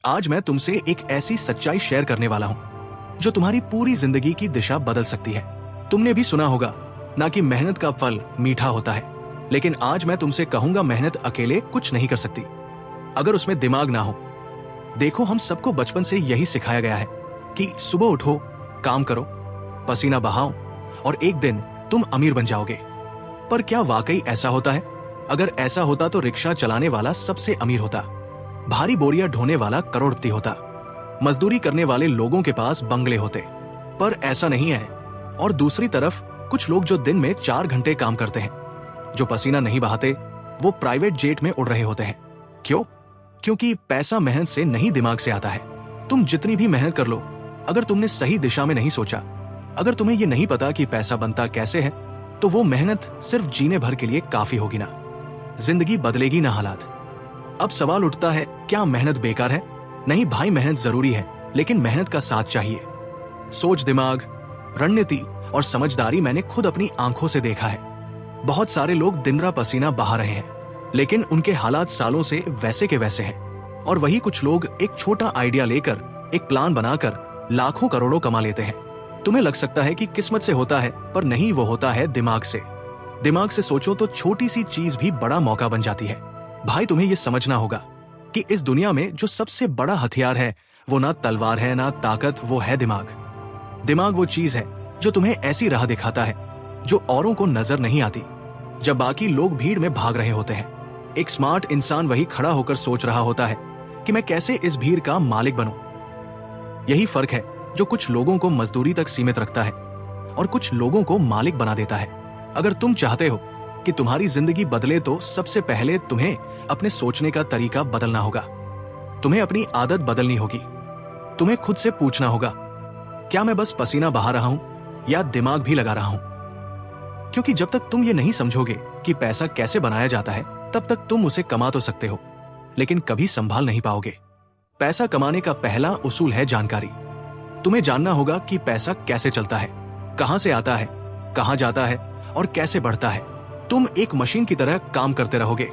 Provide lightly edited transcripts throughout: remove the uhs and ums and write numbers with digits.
आज मैं तुमसे एक ऐसी सच्चाई शेयर करने वाला हूं जो तुम्हारी पूरी जिंदगी की दिशा बदल सकती है। तुमने भी सुना होगा ना कि मेहनत का फल मीठा होता है, लेकिन आज मैं तुमसे कहूंगा मेहनत अकेले कुछ नहीं कर सकती अगर उसमें दिमाग ना हो। देखो, हम सबको बचपन से यही सिखाया गया है कि सुबह उठो, काम करो, पसीना बहाओ और एक दिन तुम अमीर बन जाओगे। पर क्या वाकई ऐसा होता है? अगर ऐसा होता तो रिक्शा चलाने वाला सबसे अमीर होता, भारी बोरियां ढोने वाला करोड़पति होता, मजदूरी करने वाले लोगों के पास बंगले होते। पर ऐसा नहीं है। और दूसरी तरफ कुछ लोग जो दिन में 4 घंटे काम करते हैं, जो पसीना नहीं बहाते, वो प्राइवेट जेट में उड़ रहे होते हैं। क्यों? क्योंकि पैसा मेहनत से नहीं, दिमाग से आता है। तुम जितनी भी मेहनत कर लो, अगर तुमने सही दिशा में नहीं सोचा, अगर तुम्हें ये नहीं पता कि पैसा बनता कैसे है, तो वो मेहनत सिर्फ जीने भर के लिए काफी होगी ना, जिंदगी बदलेगी ना हालात। अब सवाल उठता है, क्या मेहनत बेकार है? नहीं भाई, मेहनत जरूरी है, लेकिन मेहनत का साथ चाहिए। सोच, दिमाग, रणनीति और समझदारी मैंने खुद अपनी आंखों से देखा है। बहुत सारे लोग दिन रात पसीना बहा रहे हैं, लेकिन उनके हालात सालों से वैसे के वैसे हैं। और वही कुछ लोग एक छोटा आइडिया लेकर, एक प्लान बनाकर लाखों करोड़ों कमा लेते हैं। तुम्हें लग सकता है कि किस्मत से होता है, पर नहीं, वो होता है दिमाग से। दिमाग से सोचो तो छोटी सी चीज भी बड़ा मौका बन जाती है। भाई, तुम्हें यह समझना होगा कि इस दुनिया में जो सबसे बड़ा हथियार है वो ना तलवार है ना ताकत, वो है दिमाग। दिमाग वो चीज है जो तुम्हें ऐसी राह दिखाता है जो औरों को नजर नहीं आती, जब बाकी लोग भीड़ में भाग रहे होते हैं। एक स्मार्ट इंसान वही खड़ा होकर सोच रहा होता है कि मैं कैसे इस भीड़ का मालिक बनूं। यही फर्क है जो कुछ लोगों को मजदूरी तक सीमित रखता है और कुछ लोगों को मालिक बना देता है। अगर तुम चाहते हो कि तुम्हारी जिंदगी बदले तो सबसे पहले तुम्हें अपने सोचने का तरीका बदलना होगा। तुम्हें अपनी आदत बदलनी होगी। तुम्हें खुद से पूछना होगा, क्या मैं बस पसीना बहा रहा हूं या दिमाग भी लगा रहा हूं? क्योंकि जब तक तुम ये नहीं समझोगे कि पैसा कैसे बनाया जाता है, तब तक तुम उसे कमा तो सकते हो, लेकिन कभी संभाल नहीं पाओगे। पैसा कमाने का पहला उसूल है जानकारी। तुम्हें जानना होगा कि पैसा कैसे चलता है, कहां से आता है, कहां जाता है और कैसे बढ़ता है। तुम एक मशीन की तरह काम करते रहोगे।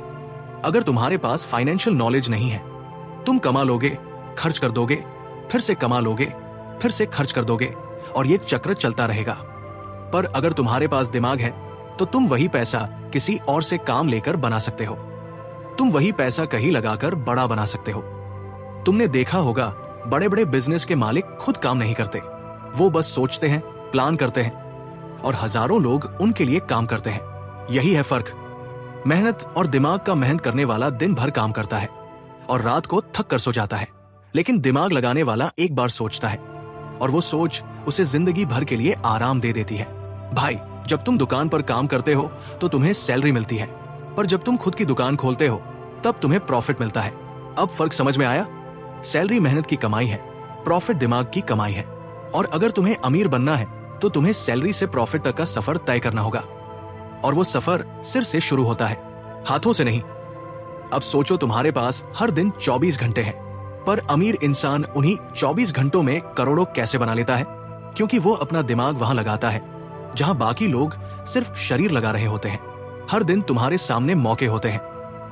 अगर तुम्हारे पास फाइनेंशियल नॉलेज नहीं है, तुम कमा लोगे, खर्च कर दोगे, फिर से कमा लोगे, फिर से खर्च कर दोगे और ये चक्र चलता रहेगा। पर अगर तुम्हारे पास दिमाग है तो तुम वही पैसा किसी और से काम लेकर बना सकते हो। तुम वही पैसा कहीं लगाकर बड़ा बना सकते हो। तुमने देखा होगा, बड़े बड़े बिजनेस के मालिक खुद काम नहीं करते, वो बस सोचते हैं, प्लान करते हैं और हजारों लोग उनके लिए काम करते हैं। यही है फर्क। मेहनत और दिमाग का मेहनत करने वाला दिन भर काम करता है और रात को थक कर सो जाता है, लेकिन दिमाग लगाने वाला एक बार सोचता है और वो सोच उसे जिंदगी भर के लिए आराम दे देती है। भाई, जब तुम दुकान पर काम करते हो तो तुम्हें सैलरी मिलती है, पर जब तुम खुद की दुकान खोलते हो तब तुम्हें प्रॉफिट मिलता है। अब फर्क समझ में आया? सैलरी मेहनत की कमाई है, प्रॉफिट दिमाग की कमाई है। और अगर तुम्हें अमीर बनना है तो तुम्हें सैलरी से प्रॉफिट तक का सफर तय करना होगा, और वो सफर सिर से शुरू होता है, हाथों से नहीं। अब सोचो, तुम्हारे पास हर दिन 24 घंटे हैं, पर अमीर इंसान उन्हीं 24 घंटों में करोड़ों कैसे बना लेता है? क्योंकि वो अपना दिमाग वहां लगाता है जहां बाकी लोग सिर्फ शरीर लगा रहे होते हैं। हर दिन तुम्हारे सामने मौके होते हैं,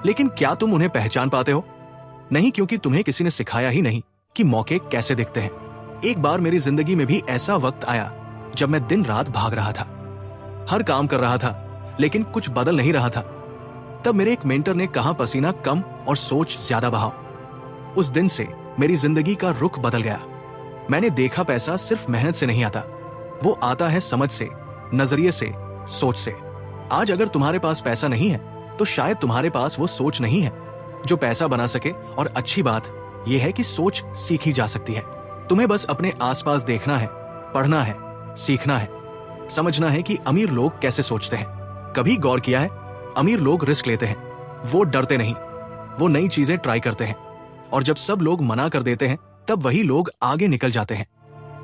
लेकिन क्या तुम उन्हें पहचान पाते हो? नहीं, क्योंकि तुम्हें किसी ने सिखाया ही नहीं कि मौके कैसे दिखते हैं। एक बार मेरी जिंदगी में भी ऐसा वक्त आया जब मैं दिन रात भाग रहा था, हर काम कर रहा था, लेकिन कुछ बदल नहीं रहा था। तब मेरे एक मेंटर ने कहा, पसीना कम और सोच ज्यादा बहाओ। उस दिन से मेरी जिंदगी का रुख बदल गया। मैंने देखा, पैसा सिर्फ मेहनत से नहीं आता, वो आता है समझ से, नजरिए से, सोच से। आज अगर तुम्हारे पास पैसा नहीं है तो शायद तुम्हारे पास वो सोच नहीं है जो पैसा बना सके। और अच्छी बात यह है कि सोच सीखी जा सकती है। तुम्हें बस अपने आसपास देखना है, पढ़ना है, सीखना है, समझना है कि अमीर लोग कैसे सोचते हैं। कभी गौर किया है, अमीर लोग रिस्क लेते हैं, वो डरते नहीं, वो नई चीजें ट्राई करते हैं। और जब सब लोग मना कर देते हैं तब वही लोग आगे निकल जाते हैं,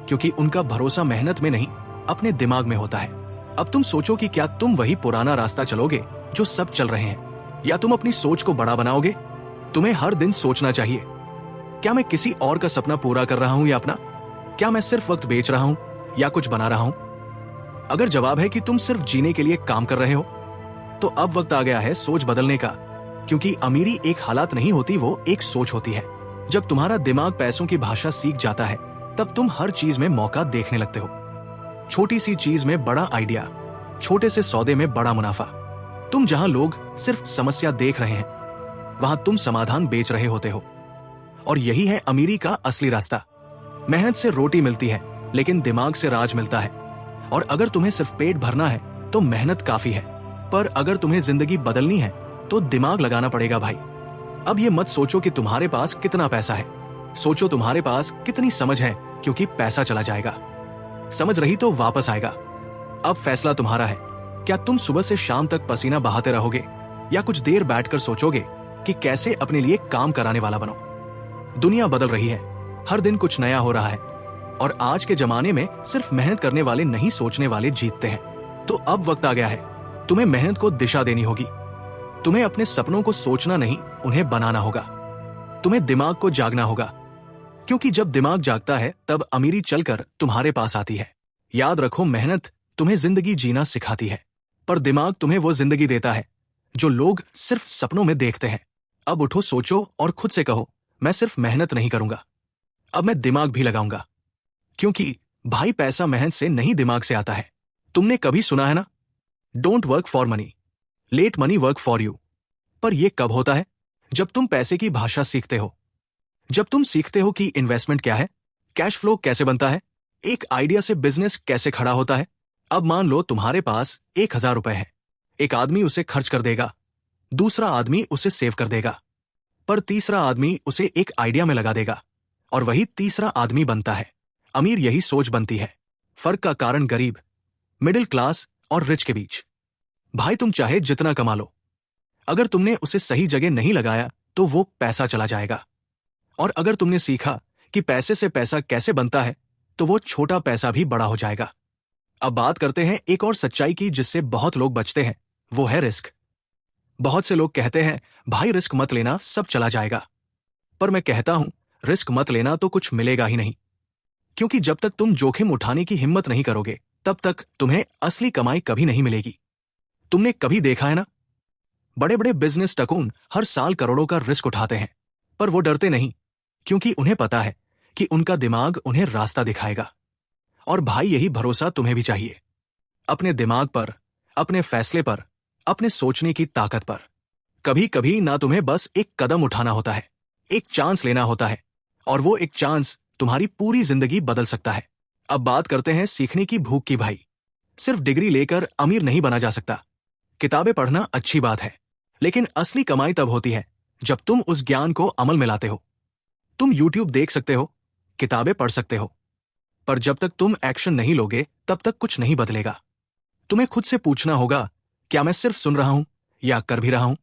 क्योंकि उनका भरोसा मेहनत में नहीं, अपने दिमाग में होता है। अब तुम सोचो कि क्या तुम वही पुराना रास्ता चलोगे जो सब चल रहे हैं, या तुम अपनी सोच को बड़ा बनाओगे? तुम्हें हर दिन सोचना चाहिए, क्या मैं किसी और का सपना पूरा कर रहा हूं या अपना? क्या मैं सिर्फ वक्त बेच रहा हूं या कुछ बना रहा हूं? अगर जवाब है कि तुम सिर्फ जीने के लिए काम कर रहे हो, तो अब वक्त आ गया है सोच बदलने का, क्योंकि अमीरी एक हालात नहीं होती, वो एक सोच होती है। जब तुम्हारा दिमाग पैसों की भाषा सीख जाता है तब तुम हर चीज में मौका देखने लगते हो। छोटी सी चीज में बड़ा आइडिया, छोटे से सौदे में बड़ा मुनाफा। तुम जहां लोग सिर्फ समस्या देख रहे हैं वहां तुम समाधान बेच रहे होते हो। और यही है अमीरी का असली रास्ता। मेहनत से रोटी मिलती है लेकिन दिमाग से राज मिलता है। और अगर तुम्हें सिर्फ पेट भरना है तो मेहनत काफी है, पर अगर तुम्हें जिंदगी बदलनी है तो दिमाग लगाना पड़ेगा भाई। अब ये मत सोचो कि तुम्हारे पास कितना पैसा है, सोचो तुम्हारे पास कितनी समझ है, क्योंकि पैसा चला जाएगा, समझ रही तो वापस आएगा। अब फैसला तुम्हारा है। क्या तुम सुबह से शाम तक पसीना बहाते रहोगे या कुछ देर बैठकर सोचोगे कि कैसे अपने लिए काम कराने वाला बनो। दुनिया बदल रही है, हर दिन कुछ नया हो रहा है और आज के जमाने में सिर्फ मेहनत करने वाले नहीं, सोचने वाले जीतते हैं। तो अब वक्त आ गया है, तुम्हें मेहनत को दिशा देनी होगी। तुम्हें अपने सपनों को सोचना नहीं, उन्हें बनाना होगा। तुम्हें दिमाग को जागना होगा, क्योंकि जब दिमाग जागता है तब अमीरी चलकर तुम्हारे पास आती है। याद रखो, मेहनत तुम्हें जिंदगी जीना सिखाती है, पर दिमाग तुम्हें वो जिंदगी देता है जो लोग सिर्फ सपनों में देखते हैं। अब उठो, सोचो और खुद से कहो, मैं सिर्फ मेहनत नहीं करूंगा, अब मैं दिमाग भी लगाऊंगा। क्योंकि भाई, पैसा मेहनत से नहीं दिमाग से आता है। तुमने कभी सुना है ना, don't work for money, late money work for you. पर यह कब होता है? जब तुम पैसे की भाषा सीखते हो, जब तुम सीखते हो कि इन्वेस्टमेंट क्या है, कैश फ्लो कैसे बनता है, एक आइडिया से बिजनेस कैसे खड़ा होता है। अब मान लो तुम्हारे पास 1,000 रुपए है, एक आदमी उसे खर्च कर देगा, दूसरा आदमी उसे सेव कर देगा, पर तीसरा आदमी उसे एक आइडिया में लगा देगा और वही तीसरा आदमी बनता है अमीर। यही सोच बनती है फर्क का कारण गरीब, मिडिल क्लास और रिच के बीच। भाई, तुम चाहे जितना कमा लो, अगर तुमने उसे सही जगह नहीं लगाया तो वो पैसा चला जाएगा। और अगर तुमने सीखा कि पैसे से पैसा कैसे बनता है तो वो छोटा पैसा भी बड़ा हो जाएगा। अब बात करते हैं एक और सच्चाई की जिससे बहुत लोग बचते हैं, वो है रिस्क। बहुत से लोग कहते हैं, भाई रिस्क मत लेना, सब चला जाएगा। पर मैं कहता हूं, रिस्क मत लेना तो कुछ मिलेगा ही नहीं। क्योंकि जब तक तुम जोखिम उठाने की हिम्मत नहीं करोगे तब तक तुम्हें असली कमाई कभी नहीं मिलेगी। तुमने कभी देखा है ना, बड़े बड़े बिजनेस टकून हर साल करोड़ों का रिस्क उठाते हैं, पर वो डरते नहीं, क्योंकि उन्हें पता है कि उनका दिमाग उन्हें रास्ता दिखाएगा। और भाई, यही भरोसा तुम्हें भी चाहिए, अपने दिमाग पर, अपने फैसले पर, अपने सोचने की ताकत पर। कभी कभी ना तुम्हें बस एक कदम उठाना होता है, एक चांस लेना होता है, और वो एक चांस तुम्हारी पूरी जिंदगी बदल सकता है। अब बात करते हैं सीखने की भूख की। भाई, सिर्फ डिग्री लेकर अमीर नहीं बना जा सकता। किताबें पढ़ना अच्छी बात है, लेकिन असली कमाई तब होती है जब तुम उस ज्ञान को अमल में लाते हो। तुम YouTube देख सकते हो, किताबें पढ़ सकते हो, पर जब तक तुम एक्शन नहीं लोगे तब तक कुछ नहीं बदलेगा। तुम्हें खुद से पूछना होगा, क्या मैं सिर्फ सुन रहा हूं या कर भी रहा हूं?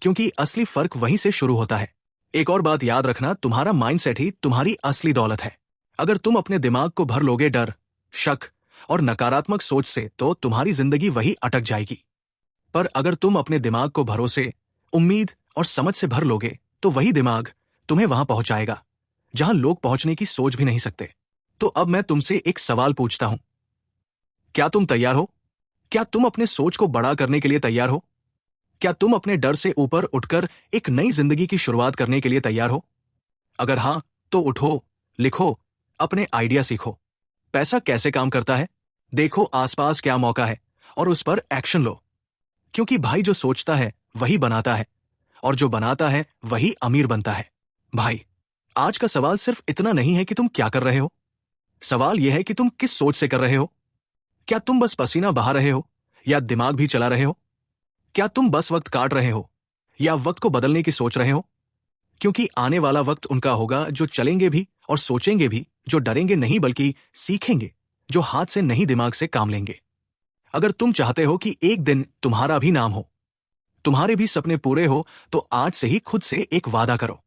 क्योंकि असली फर्क वहीं से शुरू होता है। एक और बात याद रखना, तुम्हारा माइंडसेट ही तुम्हारी असली दौलत है। अगर तुम अपने दिमाग को भर लोगे डर, शक और नकारात्मक सोच से तो तुम्हारी जिंदगी वही अटक जाएगी। पर अगर तुम अपने दिमाग को भरोसे, उम्मीद और समझ से भर लोगे तो वही दिमाग तुम्हें वहां पहुंचाएगा जहां लोग पहुंचने की सोच भी नहीं सकते। तो अब मैं तुमसे एक सवाल पूछता हूं, क्या तुम तैयार हो? क्या तुम अपने सोच को बड़ा करने के लिए तैयार हो? क्या तुम अपने डर से ऊपर उठकर एक नई जिंदगी की शुरुआत करने के लिए तैयार हो? अगर हां, तो उठो, लिखो, अपने आइडिया सीखो। पैसा कैसे काम करता है, देखो आसपास क्या मौका है और उस पर एक्शन लो। क्योंकि भाई, जो सोचता है वही बनाता है, और जो बनाता है वही अमीर बनता है। भाई, आज का सवाल सिर्फ इतना नहीं है कि तुम क्या कर रहे हो, सवाल यह है कि तुम किस सोच से कर रहे हो। क्या तुम बस पसीना बहा रहे हो या दिमाग भी चला रहे हो? क्या तुम बस वक्त काट रहे हो या वक्त को बदलने की सोच रहे हो? क्योंकि आने वाला वक्त उनका होगा जो चलेंगे भी और सोचेंगे भी, जो डरेंगे नहीं बल्कि सीखेंगे, जो हाथ से नहीं दिमाग से काम लेंगे। अगर तुम चाहते हो कि एक दिन तुम्हारा भी नाम हो, तुम्हारे भी सपने पूरे हो, तो आज से ही खुद से एक वादा करो,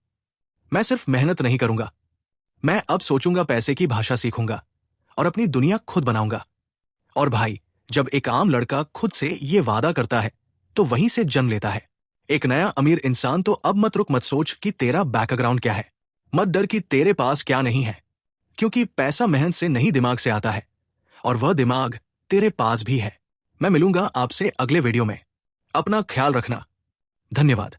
मैं सिर्फ मेहनत नहीं करूंगा, मैं अब सोचूंगा, पैसे की भाषा सीखूंगा और अपनी दुनिया खुद बनाऊंगा। और भाई, जब एक आम लड़का खुद से ये वादा करता है तो वहीं से जन्म लेता है एक नया अमीर इंसान। तो अब मत रुक, मत सोच कि तेरा बैकग्राउंड क्या है, मत डर कि तेरे पास क्या नहीं है, क्योंकि पैसा मेहनत से नहीं दिमाग से आता है, और वह दिमाग तेरे पास भी है। मैं मिलूंगा आपसे अगले वीडियो में। अपना ख्याल रखना। धन्यवाद।